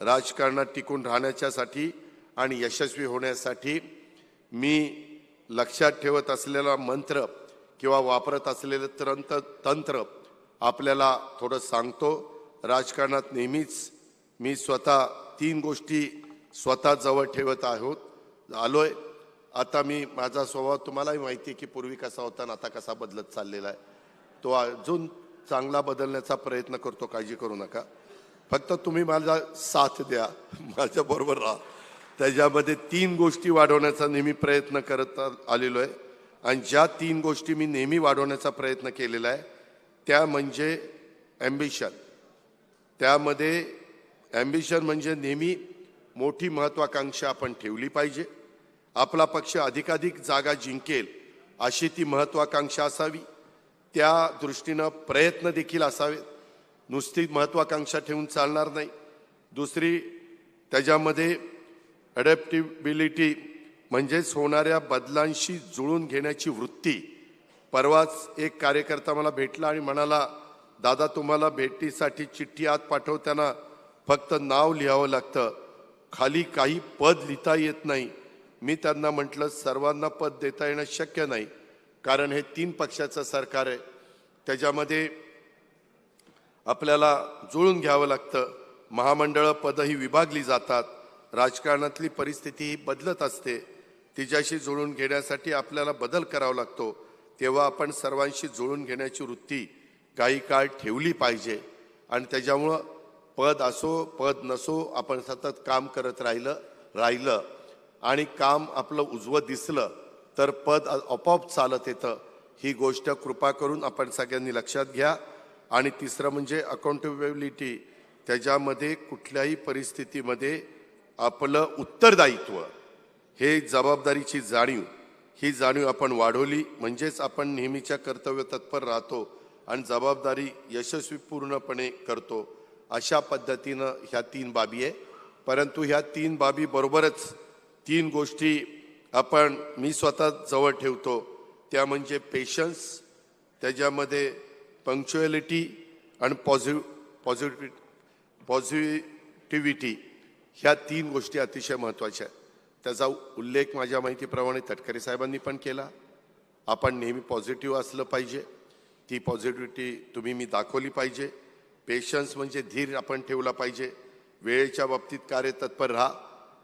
राजकारणात टिकून राहण्यासाठी आणि यशस्वी होण्यासाठी मी लक्षात ठेवत असलेला मंत्र किंवा वापरत असलेले तंत्र आपल्याला थोडं सांगतो। राजकारणात नेहमीच मी स्वतः 3 गोष्टी स्वतः जवळ ठेवत आलोय। आता मी माझा स्वभाव तुम्हालाही माहिती आहे की पूर्वी कसा होता आणि आता कसा बदलत चाललेला आहे। तो अजून चांगला बदलण्याचा प्रयत्न करतो, काळजी करू नका। फक्त तुम्ही माझा साथ द्या, माझ्या बरोबर राहा। त्याच्यामध्ये 3 गोष्टी वाढवण्याचा नेहमी प्रयत्न करत आलेलो आहे आणि ज्या 3 गोष्टी मी नेहमी वाढवण्याचा प्रयत्न केलेला आहे त्या म्हणजे ॲम्बिशन। त्यामध्ये ॲम्बिशन म्हणजे नेहमी मोठी महत्त्वाकांक्षा आपण ठेवली पाहिजे। आपला पक्ष अधिकाधिक जागा जिंकेल अशी ती महत्त्वाकांक्षा असावी। त्या दृष्टीने प्रयत्न देखील असावेत। नुसती महत्त्वाकांक्षा ठेवून चालणार नाही। दुसरी त्याच्यामध्ये अडॅप्टिबिलिटी म्हणजेच होणाऱ्या बदलांशी जुळून घेण्याची वृत्ती। परवाच एक कार्यकर्ता मला भेटला आणि म्हणाला, दादा तुम्हाला भेटीसाठी चिठ्ठी आत पाठवताना फक्त नाव लिहावं लागतं, खाली काही पद लिहिता येत नाही। मी त्यांना म्हटलं सर्वांना पद देता येणं शक्य नाही, कारण हे 3 पक्षाचं सरकार आहे। त्याच्यामध्ये आपल्याला जुळून घ्यावं लागतं। महामंडळ पदही विभागली जातात। राजकारणातली परिस्थिती बदलत असते, तिच्याशी जुळून घेण्यासाठी आपल्याला बदल करावा लागतो। तेव्हा आपण सर्वांशी जुळून घेण्याची वृत्ती काही काळ ठेवली पाहिजे आणि त्याच्यामुळं पद असो पद नसो आपण सतत काम करत राहिलं आणि काम आपलं उजवं दिसलं तर पद आपोआप चालत येतं। ही गोष्ट कृपा करून आपण सगळ्यांनी लक्षात घ्या। आणि तिसरं म्हणजे अकाउंटेबिलिटी। त्याच्यामध्ये कुठल्याही परिस्थितीमध्ये आपलं उत्तरदायित्व, हे जबाबदारीची जाणीव, ही जाणीव आपण वाढवली म्हणजेच आपण नेहमीच्या कर्तव्य तत्पर राहतो आणि जबाबदारी यशस्वीपूर्णपणे करतो। अशा पद्धतीनं ह्या 3 बाबी आहे। परंतु ह्या 3 बाबी बरोबरच 3 गोष्टी मी स्वतः जवळ ठेवतो, त्या म्हणजे पेशन्स, त्याच्यामध्ये पंक्च्युअलिटी आणि पॉझिटिव्हिटी। ह्या 3 गोष्टी अतिशय महत्त्वाच्या आहेत। त्याचा उल्लेख माझ्या माहितीप्रमाणे तटकरे साहेबांनी पण केला। आपण नेहमी पॉझिटिव्ह असलं पाहिजे, ती पॉझिटिव्हिटी तुम्ही मी दाखवली पाहिजे। पेशन्स म्हणजे धीर आपण ठेवला पाहिजे। वेळेच्या बाबतीत कार्यतत्पर राहा।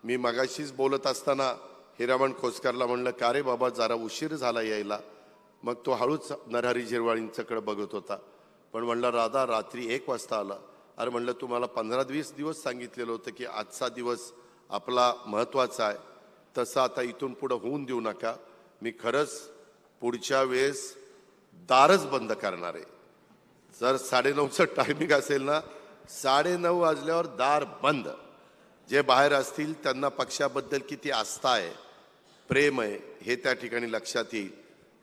मी मगाशीच बोलत असताना हिरामण खोसकरला म्हणलं का रे बाबा जरा उशीर झाला यायला, मग तो हळूच नरहरी झिरवाळींच्याकडे बघत होता। पण म्हणलं राधा रात्री 1 वाजता आला। अरे म्हणलं तुम्हाला 15-20 दिवस सांगितलेलं होतं की आजचा दिवस आपला महत्त्वाचा आहे, तसं आता इथून पुढे होऊन देऊ नका। मी खरंच पुढच्या वेळेस दारच बंद करणार आहे। जर 9:30चं टायमिंग असेल ना, 9:30 वाजल्यावर दार बंद। जे बाहेर असतील त्यांना पक्षाबद्दल किती आस्था आहे, प्रेम आहे, हे त्या ठिकाणी लक्षात येईल।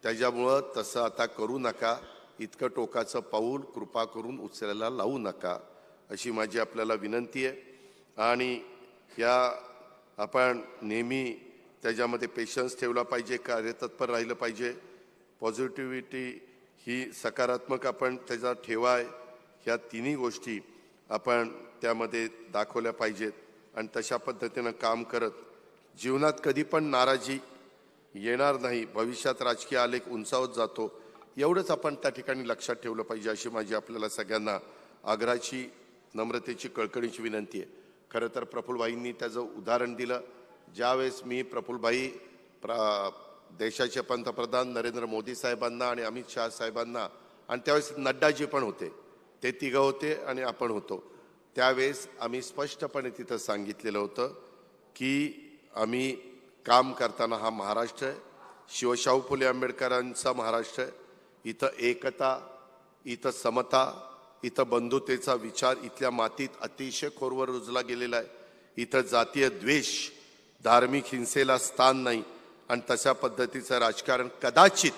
त्याच्यामुळं तसं आता करू नका। इतकं टोकाचं पाऊल कृपा करून उचलायला लावू नका, अशी माझी आपल्याला विनंती आहे। आणि या आपण नेहमी त्याच्यामध्ये पेशन्स ठेवला पाहिजे, कार्यतत्पर राहिलं पाहिजे। पॉझिटिव्हिटी ही सकारात्मक आपण त्याचा ठेवा आहे। ह्या 3ही गोष्टी आपण त्यामध्ये दाखवल्या पाहिजेत आणि तशा पद्धतीनं काम करत जीवनात कधी पण नाराजी येणार नाही। भविष्यात राजकीय आलेख उंचावत जातो, एवढंच आपण त्या ठिकाणी लक्षात ठेवलं पाहिजे, अशी माझी आपल्याला सगळ्यांना आग्रहाची, नम्रतेची, कळकळीची विनंती आहे। खरं तर प्रफुल्लभाईंनी त्याचं उदाहरण दिलं। ज्यावेळेस मी प्रफुल्लभाई देशाचे पंतप्रधान नरेंद्र मोदी साहेबांना आणि अमित शाह साहेबांना, आणि त्यावेळेस नड्डाजी पण होते, ते 3 होते आणि आपण होतो, त्यावेळेस आम्ही स्पष्टपणे तिथं सांगितलेलं होतं की आम्ही काम करताना हा महाराष्ट्र आहे, शिवशाहू फुले आंबेडकरांचा महाराष्ट्र आहे। इथं एकता, इथं समता, इथं बंधुतेचा विचार इथल्या मातीत अतिशय खोलवर रुजला गेलेला आहे। इथं जातीय द्वेष, धार्मिक हिंसेला स्थान नाही आणि तशा पद्धतीचं राजकारण कदाचित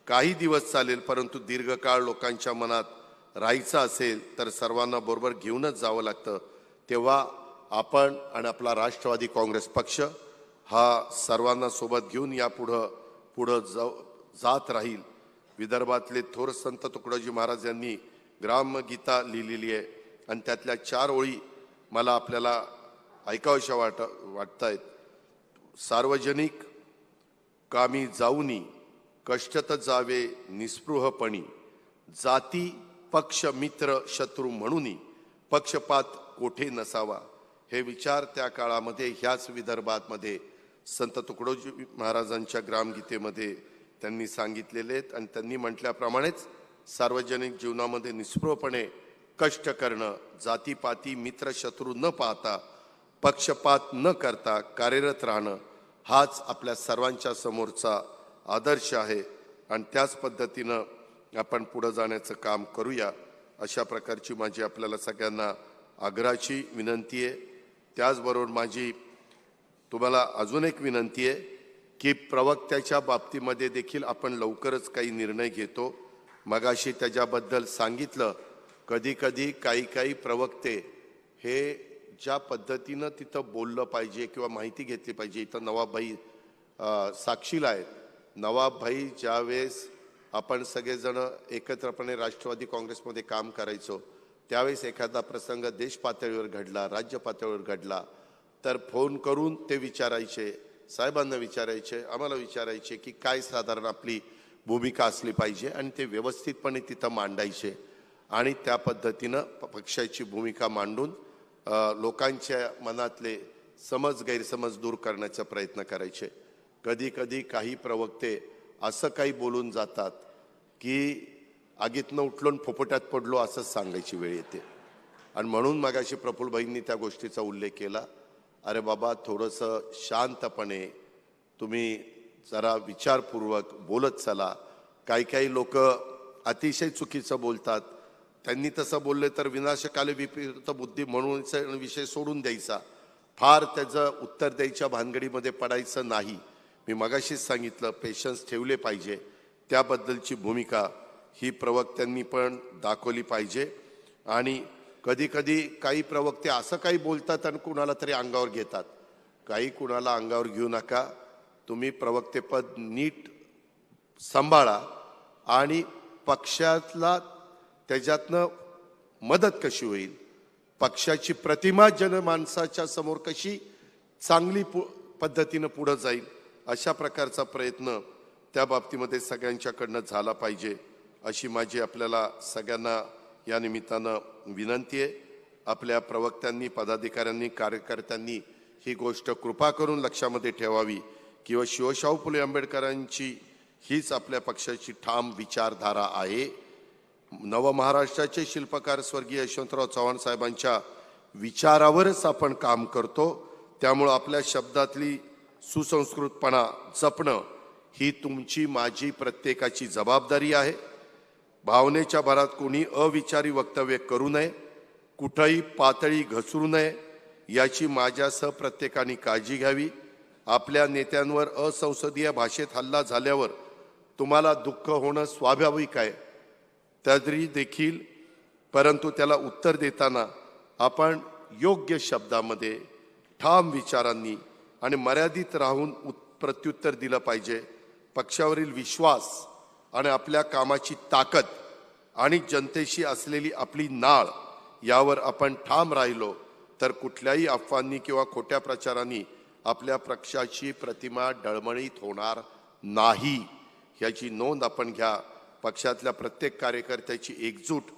काही दिवस चालेल, परंतु दीर्घकाळ लोकांच्या मनात राहायचं असेल तर सर्वांना बरोबर घेऊनच जावं लागतं। तेव्हा आपण आणि आपला राष्ट्रवादी काँग्रेस पक्ष हा सर्वांना सोबत घेऊन पुढं जात राहील। विदर्भातले थोर संत तुकडोजी महाराज यांनी ग्रामगीता लिहिलेली आहे आणि त्यातल्या 4 ओळी मला आपल्याला ऐकावशा वाटतायत. सार्वजनिक कामी जाऊनी कष्टत जावे निस्पृहपणी, जाती पक्ष मित्र शत्रू म्हणून पक्षपात कोठे नसावा. हे विचार त्या काळामध्ये ह्याच विदर्भामध्ये संत तुकडोजी महाराजांच्या ग्रामगीतेमध्ये त्यांनी सांगितलेले आहेत. आणि त्यांनी म्हटल्याप्रमाणेच सार्वजनिक जीवनामध्ये निस्पृहपणे कष्ट करणं, जातीपाती मित्र शत्रू न पाहता पक्षपात न करता कार्यरत राहणं, हाच आपल्या सर्वांच्या समोरचा आदर्श आहे. आणि त्याच पद्धतीनं आपण पुढे जाण्याचं काम करूया, अशा प्रकारची माझी आपल्याला सगळ्यांना आग्रहाची विनंती आहे. त्याचबरोबर माझी तुम्हाला अजून एक विनंती आहे की प्रवक्त्याच्या बाबतीमध्ये देखील आपण लवकरच काही निर्णय घेतो. मगाशी त्याच्याबद्दल सांगितलं. कधी कधी काही प्रवक्ते हे ज्या पद्धतीनं तिथं बोललं पाहिजे किंवा माहिती घेतली पाहिजे. इथं नवाबभाई साक्षीला आहेत. नवाबभाई ज्यावेळेस आपण सगळेजण एकत्रपणे राष्ट्रवादी काँग्रेसमध्ये काम करायचो, त्यावेळेस एखादा प्रसंग देश पातळीवर घडला, राज्य पातळीवर घडला, तर फोन करून ते विचारायचे, साहेबांना विचारायचे, आम्हाला विचारायचे की काय साधारण आपली भूमिका असली पाहिजे, आणि ते व्यवस्थितपणे तिथं मांडायचे. आणि त्या पद्धतीनं पक्षाची भूमिका मांडून लोकांच्या मनातले गैरसमज दूर करण्याचा प्रयत्न करायचे. कधी कधी काही प्रवक्ते असं काही बोलून जातात की आगीतनं उठलो फुफुट्यात पडलो असंच सांगायची वेळ येते. आणि म्हणून मगाशी प्रफुल्लभाईंनी त्या गोष्टीचा उल्लेख केला. अरे बाबा, थोडंसं शांतपणे तुम्ही जरा विचारपूर्वक बोलत चला. काही लोक अतिशय चुकीचं बोलतात. त्यांनी तसं बोलले तर विनाशकाले विपरीत बुद्धी म्हणून विषय सोडून द्यायचा, फार त्याचं उत्तर द्यायच्या भानगडीमध्ये पडायचं नाही. मी मगाशीच सांगितलं, पेशन्स ठेवले पाहिजे. त्याबद्दलची भूमिका ही प्रवक्त्यांनी पण दाखवली पाहिजे. आणि कधी कधी काही प्रवक्ते असं काही बोलतात आणि कुणाला तरी अंगावर घेतात. कुणाला अंगावर घेऊ नका. तुम्ही प्रवक्तेपद नीट सांभाळा आणि पक्षातला त्याच्यातनं मदत कशी होईल, पक्षाची प्रतिमा जनमानसाच्या समोर कशी चांगली पद्धतीनं पुढे जाईल, अशा प्रकारचा प्रयत्न त्या बाबतीमध्ये सगळ्यांच्याकडनं झाला पाहिजे, अशी माझी आपल्याला सगळ्यांना या निमित्तानं विनंती आहे. आपल्या प्रवक्त्यांनी, पदाधिकाऱ्यांनी, कार्यकर्त्यांनी ही गोष्ट कृपा करून लक्षामध्ये ठेवावी किंवा शिवशाहू फुले आंबेडकरांची हीच आपल्या पक्षाची ठाम विचारधारा आहे. नवमहाराष्ट्राचे शिल्पकार स्वर्गीय यशवंतराव चव्हाण साहेबांच्या विचारावरच आपण काम करतो. त्यामुळं आपल्या शब्दातली सुसंस्कृतपणा जपणं ही तुमची माझी प्रत्येकाची जबाबदारी आहे. भावनेच्या भरात कोणी अविचारी वक्तव्य करू नये, कुठंही पातळी घसरू नये, याची माझ्यासह प्रत्येकाने काळजी घ्यावी. आपल्या नेत्यांवर असंसदीय भाषेत हल्ला झाल्यावर तुम्हाला दुःख होणं स्वाभाविक आहे, तरी देखील परंतु त्याला उत्तर देताना आपण योग्य शब्दामध्ये, ठाम विचारांनी आणि मर्यादित राहून प्रत्युत्तर दिलं पाहिजे. पक्षावरील विश्वास आणि आपल्या कामाची ताकद आणि जनतेशी असलेली आपली नाळ यावर आपण ठाम राहिलो तर कुठल्याही अफवांनी किंवा खोट्या प्रचारांनी आपल्या पक्षाची प्रतिमा डळमळीत होणार नाही, याची नोंद आपण घ्या. पक्षातल्या प्रत्येक कार्यकर्त्याची एकजूट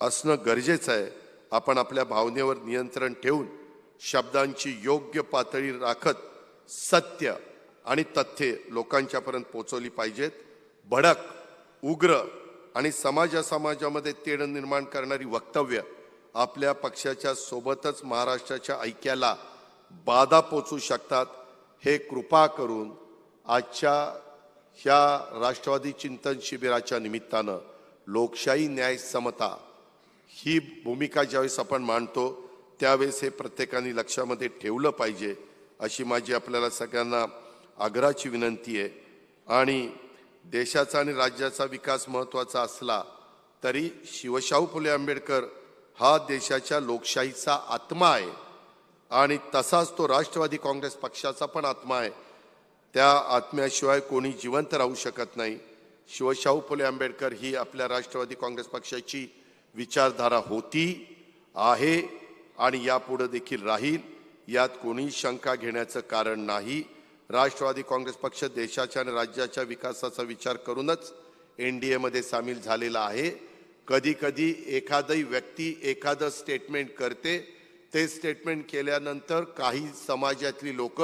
असणं गरजेचं आहे. आपण आपल्या भावनेवर नियंत्रण ठेवून शब्दांची योग्य पातळी राखत सत्य आणि तथ्ये लोकांच्यापर्यंत पोहोचवली पाहिजेत. भडक, उग्र आणि समाजामध्ये तेढ निर्माण करणारी वक्तव्य आपल्या पक्षाच्या सोबतच महाराष्ट्राच्या ऐक्याला बाधा पोचू शकतात. हे कृपा करून आजच्या ह्या राष्ट्रवादी चिंतन शिबिराच्या निमित्तानं लोकशाही, न्याय, समता ही भूमिका ज्यावेळेस आपण मांडतो त्यावेळेस हे प्रत्येकाने लक्षामध्ये ठेवलं पाहिजे, अशी माझी आपल्याला सगळ्यांना आग्रहाची विनंती आहे. आणि देशाचा आणि राज्याचा विकास महत्त्वाचा असला तरी शिवशाहू फुले आंबेडकर हा देशाच्या लोकशाहीचा आत्मा आहे आणि तसाच तो राष्ट्रवादी काँग्रेस पक्षाचा पण आत्मा आहे. त्या आत्म्याशिवाय कोणी जिवंत राहू शकत नाही. शिवशाहू फुले आंबेडकर ही आपल्या राष्ट्रवादी काँग्रेस पक्षाची विचारधारा होती, आहे आणि यापुढे देखील राहील, यात कोणी शंका घेण्याचं कारण नाही. राष्ट्रवादी काँग्रेस पक्ष देशाच्या आणि राज्याच्या विकासाचा विचार करूनच NDA मध्ये सामील झालेला आहे. कधी कधी एखादी व्यक्ती एखादं स्टेटमेंट करते, ते स्टेटमेंट केल्यानंतर काही समाजातली लोक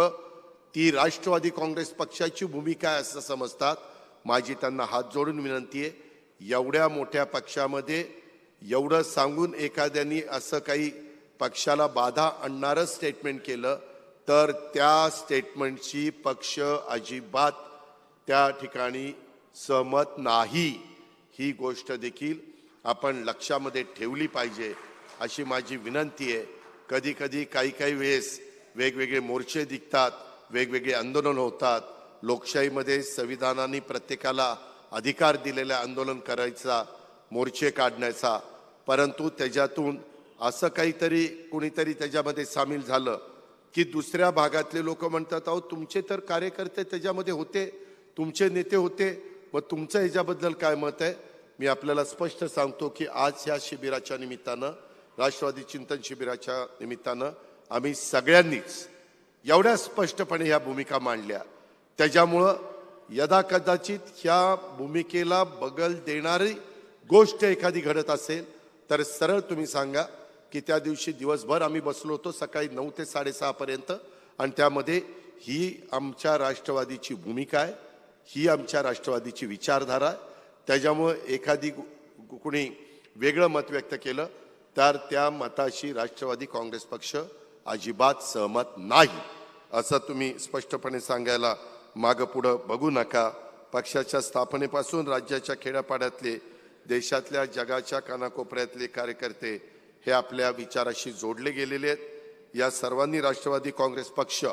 ती राष्ट्रवादी काँग्रेस पक्षाची भूमिका आहे असं समजतात. माझी त्यांना हात जोडून विनंती आहे, एवढ्या मोठ्या पक्षामध्ये एवढं सांगून एखाद्यानी असं काही पक्षाला बाधा आणणारं स्टेटमेंट केलं तर त्या स्टेटमेंटची पक्ष अजिबात त्या ठिकाणी सहमत नाही. ही गोष्ट देखील आपण लक्षामध्ये ठेवली पाहिजे अशी माझी विनंती आहे. कधी कधी काही वेळेस वेगवेगळे मोर्चे दिसतात, वेगवेगळे आंदोलन होतात. लोकशाहीमध्ये संविधानाने प्रत्येकाला अधिकार दिलेला आंदोलन करायचा, मोर्चे काढण्याचा, परंतु त्याच्यातून असं काहीतरी कुणीतरी त्याच्यामध्ये सामील झालं की दुसऱ्या भागातले लोक म्हणतात, अहो तुमचे तर कार्यकर्ते त्याच्यामध्ये होते, तुमचे नेते होते, मग तुमचं ह्याच्याबद्दल काय मत आहे? मी आपल्याला स्पष्ट सांगतो की आज ह्या शिबिराच्या निमित्तानं, राष्ट्रवादी चिंतन शिबिराच्या निमित्तानं आम्ही सगळ्यांनीच एवढ्या स्पष्टपणे ह्या भूमिका मांडल्या. त्याच्यामुळं यदाकदाचित ह्या भूमिकेला बगल देणारी गोष्ट एखादी घडत असेल तर सरळ तुम्ही सांगा की त्या दिवशी दिवसभर आम्ही बसलो होतो सकाळी 9 ते 6:30 पर्यंत, आणि त्यामध्ये ही आमच्या राष्ट्रवादीची भूमिका आहे, ही आमच्या राष्ट्रवादीची विचारधारा आहे. त्याच्यामुळे एखादी कुणी वेगळं मत व्यक्त केलं तर त्या मताशी राष्ट्रवादी काँग्रेस पक्ष अजिबात सहमत नाही असं तुम्ही स्पष्टपणे सांगायला मागं पुढं बघू नका. पक्षाच्या स्थापनेपासून राज्याच्या खेड्यापाड्यातले, देशातल्या, जगाच्या कानाकोपऱ्यातले कार्यकर्ते हे आपल्या विचाराशी जोडले गेलेले आहेत. या सर्वांनी राष्ट्रवादी काँग्रेस पक्ष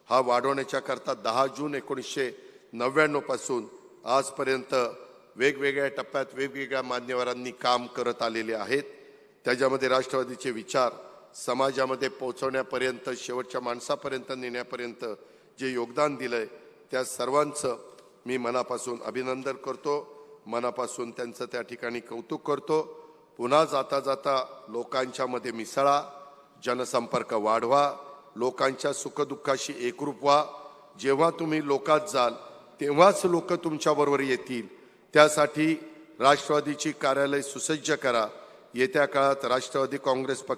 हा वाढवण्याच्या करता 10 जून 1999 पासून आजपर्यंत वेगवेगळ्या टप्प्यात वेगवेगळ्या मान्यवरांनी काम करत आलेले आहेत. त्याच्यामध्ये राष्ट्रवादीचे विचार समाजामध्ये पोहोचवण्यापर्यंत, शेवटच्या माणसापर्यंत नेण्यापर्यंत जे योगदान दिलंय त्या सर्वांचं मी मनापासून अभिनंदन करतो, मनापासून त्यांचं त्या ठिकाणी कौतुक करतो. पुन्हा जाता जाता लोकांच्या मध्ये मिसळा, जनसंपर्क वाढवा, लोकांच्या सुखदुःखाशी एकरूप व्हा. जेव्हा तुम्ही लोकात जाल तेव्हाच लोक तुमच्याबरोबर येतील. त्यासाठी राष्ट्रवादीची कार्यालय सुसज्ज करा. येत्या काळात राष्ट्रवादी काँग्रेस पक्ष